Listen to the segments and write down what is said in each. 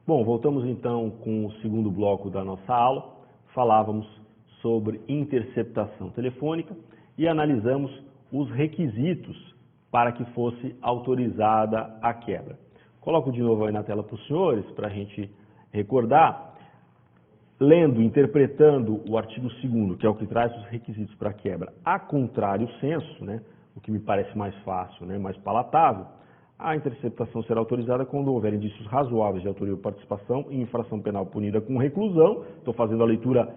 Bom, voltamos então com o segundo bloco da nossa aula. Falávamos sobre interceptação telefônica e analisamos os requisitos para que fosse autorizada a quebra. Coloco de novo aí na tela para os senhores, para a gente recordar. Lendo, interpretando o artigo 2º, que é o que traz os requisitos para a quebra, a contrário senso, né, o que me parece mais fácil, né, mais palatável, a interceptação será autorizada quando houver indícios razoáveis de autoria ou participação em infração penal punida com reclusão. Estou fazendo a leitura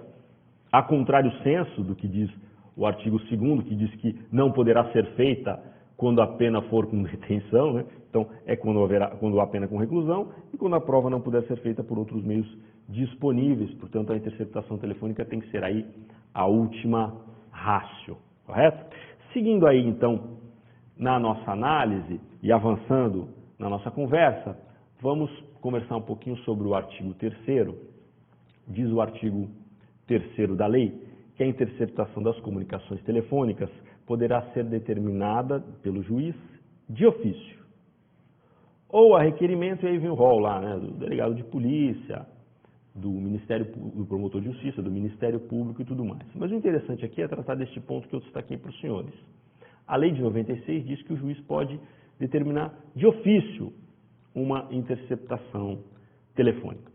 a contrário senso do que diz o artigo 2º, que diz que não poderá ser feita quando a pena for com detenção, né? Então é quando há pena com reclusão e quando a prova não puder ser feita por outros meios disponíveis. Portanto, a interceptação telefônica tem que ser aí a última ratio, correto? Seguindo aí, então, na nossa análise e avançando na nossa conversa, vamos conversar um pouquinho sobre o artigo 3º. Diz o artigo 3º da lei que a interceptação das comunicações telefônicas poderá ser determinada pelo juiz de ofício, ou a requerimento, e aí vem o rol lá, né, do delegado de polícia, do promotor de justiça, do Ministério Público e tudo mais. Mas o interessante aqui é tratar deste ponto que eu destaquei para os senhores. A lei de 96 diz que o juiz pode determinar de ofício uma interceptação telefônica.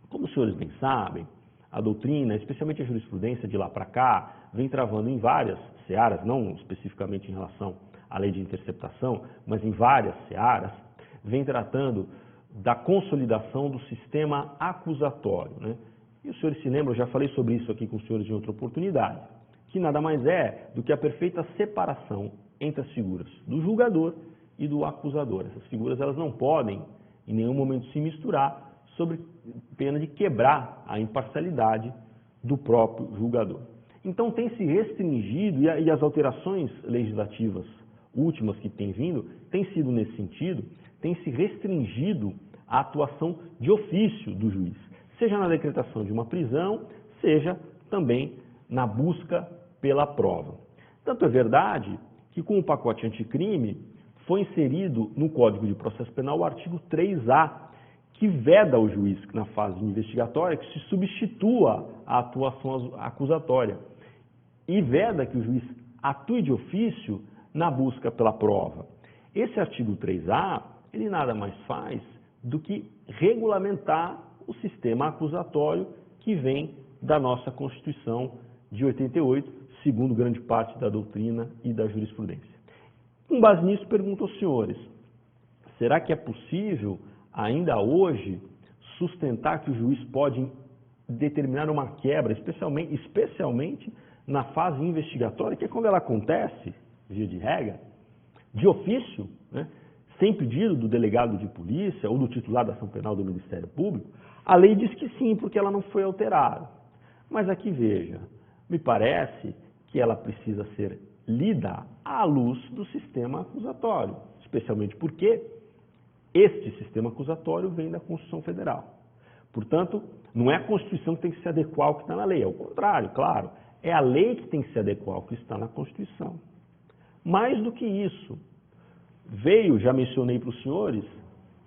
Como os senhores bem sabem, a doutrina, especialmente a jurisprudência de lá para cá, vem travando em várias searas, não especificamente em relação à lei de interceptação, mas em várias searas, vem tratando da consolidação do sistema acusatório, né? E os senhores se lembram, eu já falei sobre isso aqui com os senhores em outra oportunidade, que nada mais é do que a perfeita separação entre as figuras do julgador e do acusador. Essas figuras elas não podem em nenhum momento se misturar, sob pena de quebrar a imparcialidade do próprio julgador. Então tem se restringido, e as alterações legislativas últimas que têm vindo, têm sido nesse sentido, tem se restringido a atuação de ofício do juiz, seja na decretação de uma prisão, seja também na busca pela prova. Tanto é verdade que com o pacote anticrime foi inserido no Código de Processo Penal o artigo 3A, que veda ao juiz, na fase investigatória, que se substitua a atuação acusatória e veda que o juiz atue de ofício na busca pela prova. Esse artigo 3A, ele nada mais faz do que regulamentar o sistema acusatório que vem da nossa Constituição de 88, segundo grande parte da doutrina e da jurisprudência. Com base nisso, pergunto aos senhores, será que é possível ainda hoje sustentar que o juiz pode determinar uma quebra, especialmente na fase investigatória, que é quando ela acontece, via de regra, de ofício, né, sem pedido do delegado de polícia ou do titular da ação penal do Ministério Público? A lei diz que sim, porque ela não foi alterada. Mas aqui veja, me parece que ela precisa ser lida à luz do sistema acusatório, especialmente porque este sistema acusatório vem da Constituição Federal. Portanto, não é a Constituição que tem que se adequar ao que está na lei, é o contrário, claro. É a lei que tem que se adequar ao que está na Constituição. Mais do que isso, veio, já mencionei para os senhores,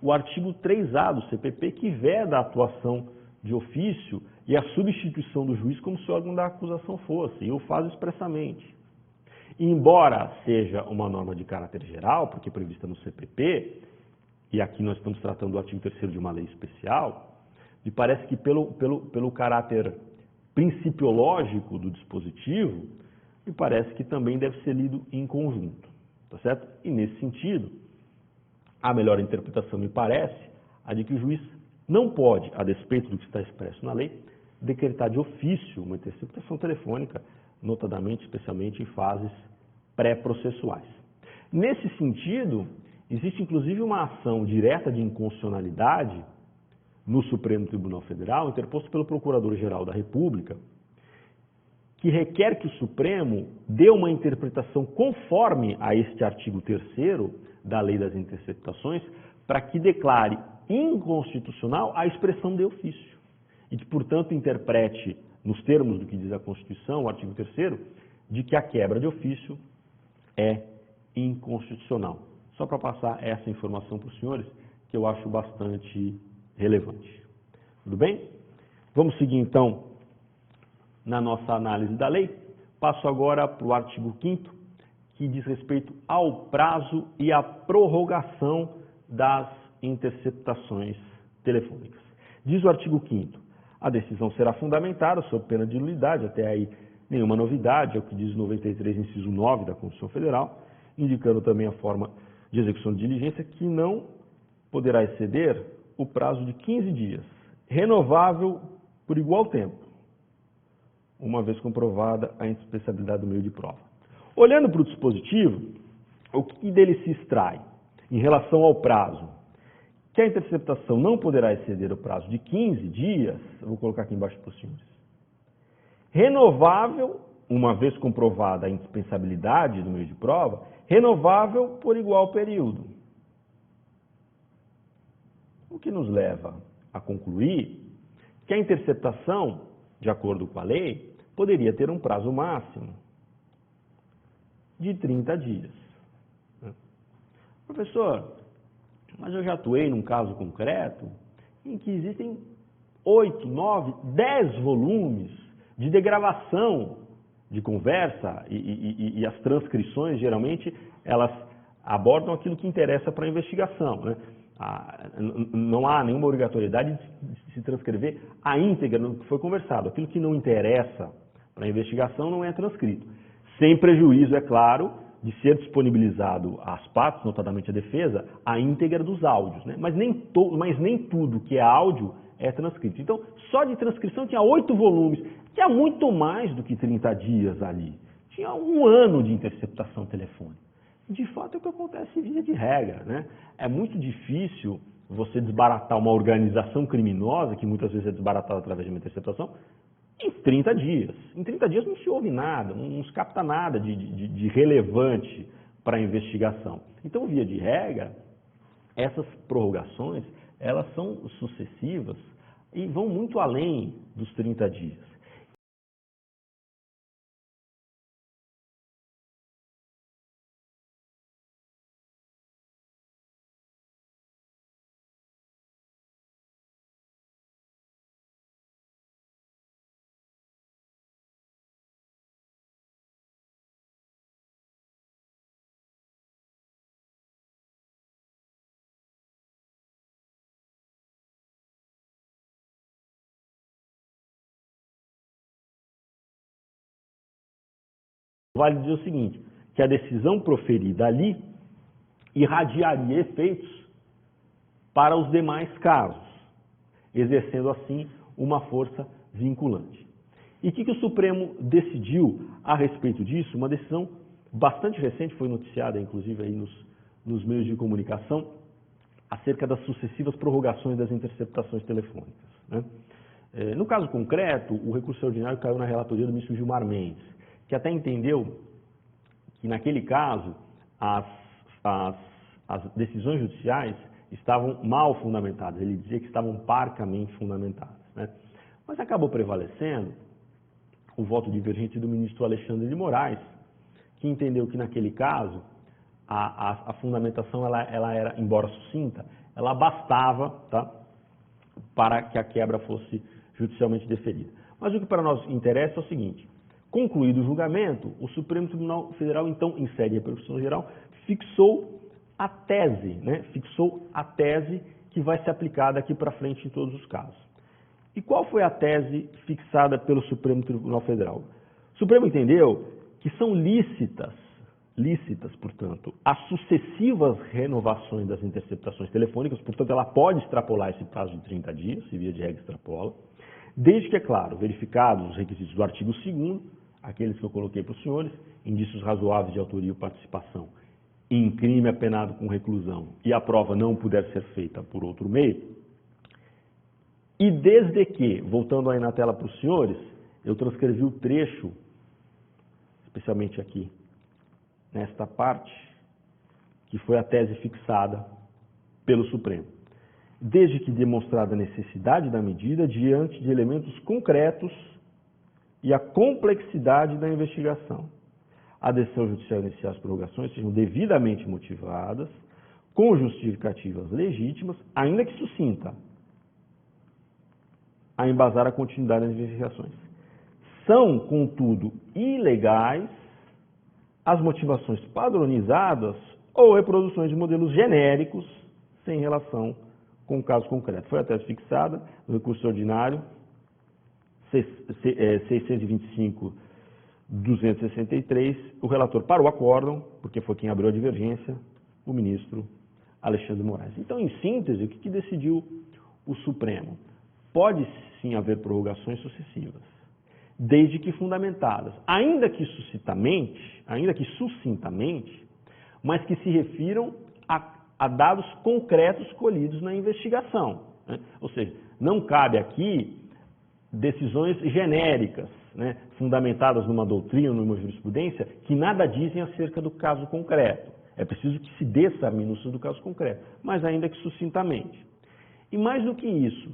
o artigo 3A do CPP, que veda a atuação de ofício e a substituição do juiz como se o órgão da acusação fosse, e o faz expressamente. E embora seja uma norma de caráter geral, porque é prevista no CPP, e aqui nós estamos tratando do artigo 3º de uma lei especial, me parece que pelo caráter principiológico do dispositivo, me parece que também deve ser lido em conjunto, tá certo? E nesse sentido, a melhor interpretação me parece a de que o juiz não pode, a despeito do que está expresso na lei, decretar de ofício uma interceptação telefônica, notadamente, especialmente em fases pré-processuais. Nesse sentido, existe inclusive uma ação direta de inconstitucionalidade no Supremo Tribunal Federal, interposto pelo Procurador-Geral da República, que requer que o Supremo dê uma interpretação conforme a este artigo 3º da Lei das Interceptações, para que declare inconstitucional a expressão de ofício e que, portanto, interprete, nos termos do que diz a Constituição, o artigo 3º, de que a quebra de ofício é inconstitucional. Só para passar essa informação para os senhores, que eu acho bastante relevante. Tudo bem? Vamos seguir, então, na nossa análise da lei. Passo agora para o artigo 5º, que diz respeito ao prazo e à prorrogação das interceptações telefônicas. Diz o artigo 5º, a decisão será fundamentada sob pena de nulidade, até aí nenhuma novidade, é o que diz o 93, inciso 9 da Constituição Federal, indicando também a forma de execução de diligência que não poderá exceder o prazo de 15 dias, renovável por igual tempo, uma vez comprovada a indispensabilidade do meio de prova. Olhando para o dispositivo, o que dele se extrai em relação ao prazo? Que a interceptação não poderá exceder o prazo de 15 dias, eu vou colocar aqui embaixo para os senhores, renovável, uma vez comprovada a indispensabilidade do meio de prova, renovável por igual período. O que nos leva a concluir que a interceptação, de acordo com a lei, poderia ter um prazo máximo de 30 dias. Professor, mas eu já atuei num caso concreto em que existem 8, 9, 10 volumes de degravação de conversa e as transcrições, geralmente, elas abordam aquilo que interessa para a investigação, né? Não há nenhuma obrigatoriedade de se transcrever a íntegra do que foi conversado. Aquilo que não interessa para a investigação não é transcrito. Sem prejuízo, é claro, de ser disponibilizado às partes, notadamente a defesa, a íntegra dos áudios, né? Mas nem tudo que é áudio é transcrito. Então, só de transcrição tinha 8 volumes, que é muito mais do que 30 dias ali. Tinha 1 ano de interceptação telefônica. De fato, é o que acontece via de regra, né? É muito difícil você desbaratar uma organização criminosa, que muitas vezes é desbaratada através de uma interceptação, em 30 dias. Em 30 dias não se ouve nada, não se capta nada de relevante para a investigação. Então, via de regra, essas prorrogações, elas são sucessivas e vão muito além dos 30 dias. Vale dizer o seguinte, que a decisão proferida ali irradiaria efeitos para os demais casos, exercendo assim uma força vinculante. E o que o Supremo decidiu a respeito disso? Uma decisão bastante recente, foi noticiada inclusive aí nos meios de comunicação, acerca das sucessivas prorrogações das interceptações telefônicas, né? No caso concreto, o recurso extraordinário caiu na relatoria do ministro Gilmar Mendes, que até entendeu que, naquele caso, as decisões judiciais estavam mal fundamentadas. Ele dizia que estavam parcamente fundamentadas, né? Mas acabou prevalecendo o voto divergente do ministro Alexandre de Moraes, que entendeu que, naquele caso, a fundamentação ela era, embora sucinta, ela bastava, tá, para que a quebra fosse judicialmente deferida. Mas o que para nós interessa é o seguinte: concluído o julgamento, o Supremo Tribunal Federal, então, em sede de repercussão geral, fixou a tese, né? Fixou a tese que vai ser aplicada aqui para frente em todos os casos. E qual foi a tese fixada pelo Supremo Tribunal Federal? O Supremo entendeu que são lícitas, portanto, as sucessivas renovações das interceptações telefônicas, portanto, ela pode extrapolar esse prazo de 30 dias, se via de regra extrapola, desde que, é claro, verificados os requisitos do artigo 2º, aqueles que eu coloquei para os senhores, indícios razoáveis de autoria ou participação em crime apenado com reclusão e a prova não puder ser feita por outro meio, e desde que, voltando aí na tela para os senhores, eu transcrevi o trecho, especialmente aqui, nesta parte, que foi a tese fixada pelo Supremo. Desde que demonstrada a necessidade da medida diante de elementos concretos e a complexidade da investigação, a decisão judicial iniciar as prorrogações sejam devidamente motivadas, com justificativas legítimas, ainda que sucinta, a embasar a continuidade das investigações. São, contudo, ilegais as motivações padronizadas ou reproduções de modelos genéricos sem relação com o caso concreto. Foi a tese fixada no recurso ordinário 625-263. O relator para o acórdão, porque foi quem abriu a divergência, o ministro Alexandre Moraes. Então, em síntese, o que decidiu o Supremo? Pode sim haver prorrogações sucessivas, desde que fundamentadas, ainda que sucintamente, mas que se refiram a dados concretos colhidos na investigação, né? Ou seja, não cabe aqui decisões genéricas, né, fundamentadas numa doutrina, numa jurisprudência, que nada dizem acerca do caso concreto. É preciso que se desça a minúcia do caso concreto, mas ainda que sucintamente. E mais do que isso,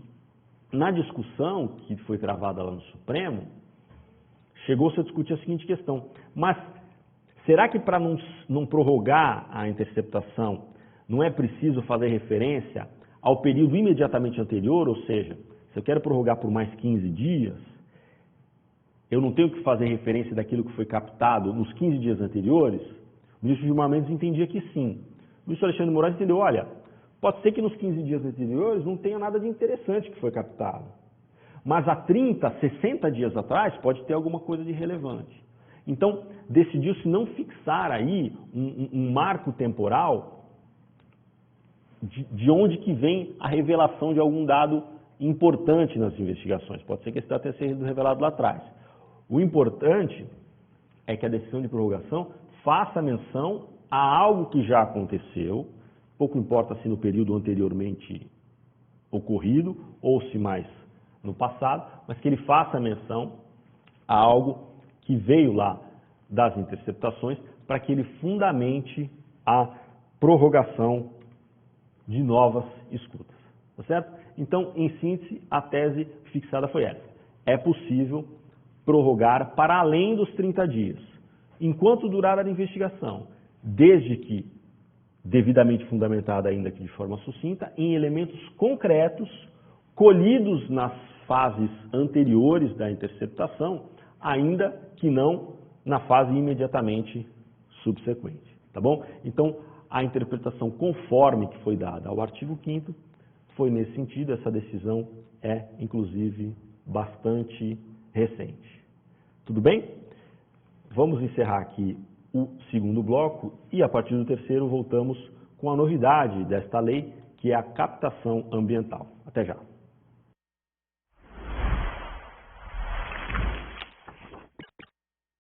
na discussão que foi travada lá no Supremo, chegou-se a discutir a seguinte questão: mas será que para não prorrogar a interceptação não é preciso fazer referência ao período imediatamente anterior? Ou seja, se eu quero prorrogar por mais 15 dias, eu não tenho que fazer referência daquilo que foi captado nos 15 dias anteriores? O ministro Gilmar Mendes entendia que sim. O ministro Alexandre Moraes entendeu, olha, pode ser que nos 15 dias anteriores não tenha nada de interessante que foi captado, mas há 30, 60 dias atrás pode ter alguma coisa de relevante. Então, decidiu-se não fixar aí um marco temporal de onde que vem a revelação de algum dado importante nas investigações. Pode ser que esse dado tenha sido revelado lá atrás. O importante é que a decisão de prorrogação faça menção a algo que já aconteceu, pouco importa se no período anteriormente ocorrido ou se mais no passado, mas que ele faça menção a algo que veio lá das interceptações para que ele fundamente a prorrogação de novas escutas. Tá certo? Então, em síntese, a tese fixada foi essa. É possível prorrogar para além dos 30 dias, enquanto durar a investigação, desde que devidamente fundamentada, ainda que de forma sucinta, em elementos concretos, colhidos nas fases anteriores da interceptação, ainda que não na fase imediatamente subsequente. Tá bom? Então, a interpretação conforme que foi dada ao artigo 5º foi nesse sentido. Essa decisão é, inclusive, bastante recente. Tudo bem? Vamos encerrar aqui o segundo bloco e, a partir do terceiro, voltamos com a novidade desta lei, que é a captação ambiental. Até já.